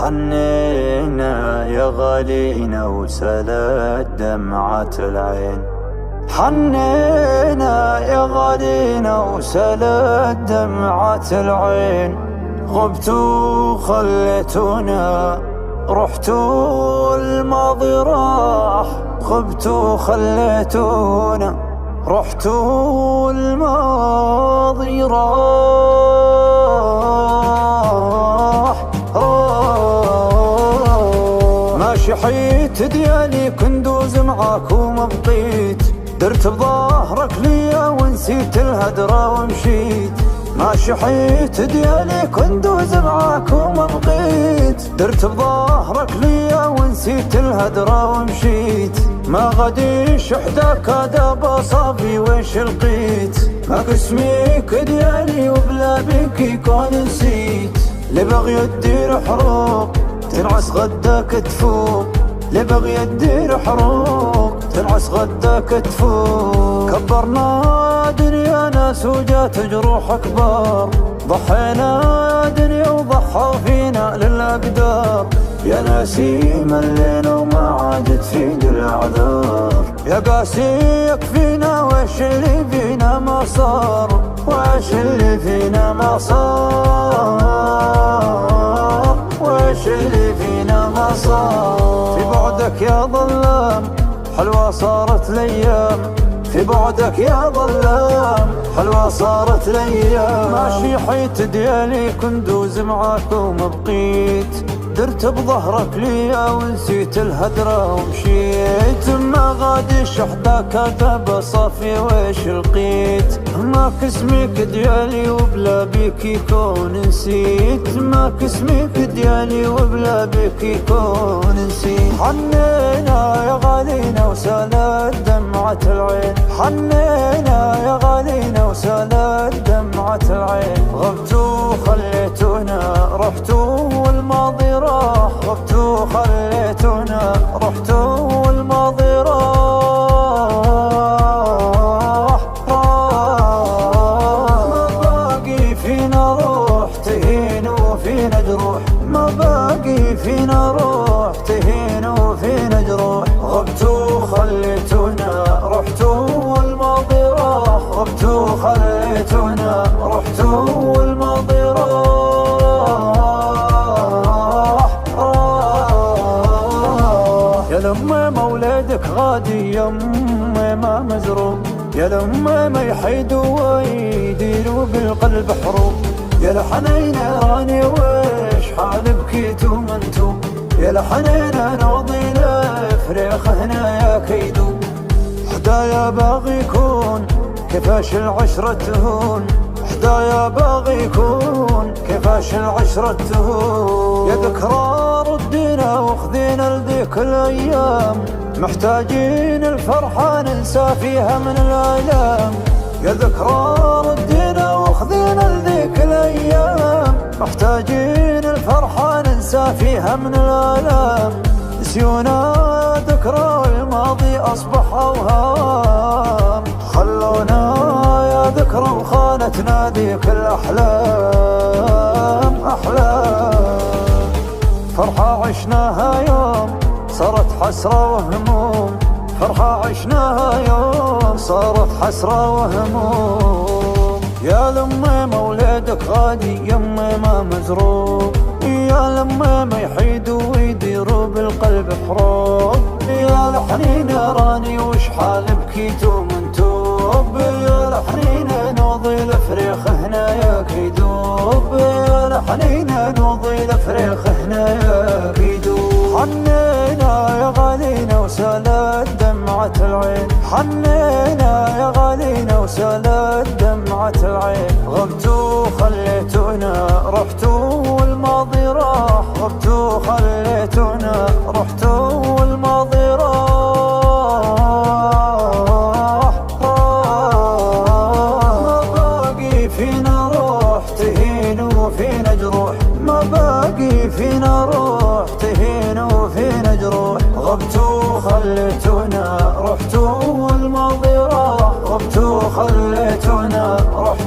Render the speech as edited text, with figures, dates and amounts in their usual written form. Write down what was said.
حنينا يا غالينا وسالت دمعة العين. حنينا يا غالينا وسالت دمعة العين. غبتوا خليتونا رحتوا الماضي راح. غبتوا خليتونا رحتوا الماضي راح. ماشي حيت ديالي كندوز معاك وما بقيت. درت بظهرك ليا ونسيت الهدرة ومشيت. ماشي حيت ديالي كندوز معاك وما بقيت. درت بظهرك ليا ونسيت الهدرة ومشيت. ما غاديش حداك دابا صافي ويش لقيت. ما قسميك ديالي وبلا بيك يكون نسيت. اللي باغي دير حروق تنعس غداك تفوق. اللي باغي دير حروق تنعس غداك تفوق. كبرنا دنيا ناس وجات جروح اكبر. ضحينا دنيا وضحى فينا للاقدار. يا ناسي ملينا وما عادت فينا الاعذار. يا قاسي يكفينا وش اللي فينا ما صار. وش اللي فينا ما صار. وش اللي فينا ما صار. في بعدك يا ظلام حلوة صارت الايام. في بعدك يا ظلام حلوة صارت الايام. ماشي حيت ديالي كندوز معاك وما بقيت. درت بظهرك ليا ونسيت الهدرة ومشيت. ما غاديش حداك دابا صافي ويش لقيت. ما كسميك ديالي وبلا بيك يكون نسيت. ما كسميك ديالي وبلا بيك يكون نسيت. حنينا يا غالينا وسالت دمعة العين. حنينا يا غالينا وسالت دمعة العين. غبتوا خليتونا رحتوا والماضي راح. غبتوا خليتونا رحتوا والماضي راح. ما باقي فينا روح تهين وفينا جروح. ما باقي فينا روح تهين وفينا جروح. غبتوا خليتونا رحتوا والماضي راح. غبتوا خليتونا رحتوا والماضي راح. يا لما مولدك غادي يمي ما مزروع. يا لما ما يحيدوا ويديروا بالقلب حروب. يا لحنين راني ويش حال بكيتو منتو. يا لحنين نوضي لفريخ هنا يا كيدو. حدايا باغي يكون كيفاش العشرة تهون. حدايا باغي يكون كيفاش العشرة تهون. يا ذكرى ردينا وخذينا لذيك الايام. محتاجين الفرحة ننسى فيها من الآلام. يا ذكرى ردينا وخذينا لذيك الايام. محتاجين الفرحة ننسى فيها من الآلام. نسيونا ذكرى الماضي أصبح أوهام. خلونا يا ذكرى وخانتنا ذيك الأحلام. أحلام فرحة عشناها يوم صارت حسرة وهموم. فرحة عشناها يوم صارت حسرة وهموم. يا لما مولدك غادي يمي ما مزروع. يا لما ما يحيدوا ويديروا بالقلب حروب. يا لحنين راني وش حال بكيتو من توب. يا لحنين نوضي لفريخ هنا يا كيدوب. يا لحنين نوضي لفريخ هنا يا كيدوب. حنينا يا غالينا وسالت دمعة العين. حنينا يا غالينا وسالت دمعة العين. غبتوا خليتونا رحتوا والماضي راح. غبتوا خليتونا رحتوا والماضي راح. ما باقي فينا روح تهين وفينا جروح. ما باقي فينا روح تهين وفينا جروح. غبتوا خليتونا رحتوا والماضي راح. غبتوا خليتونا رحتوا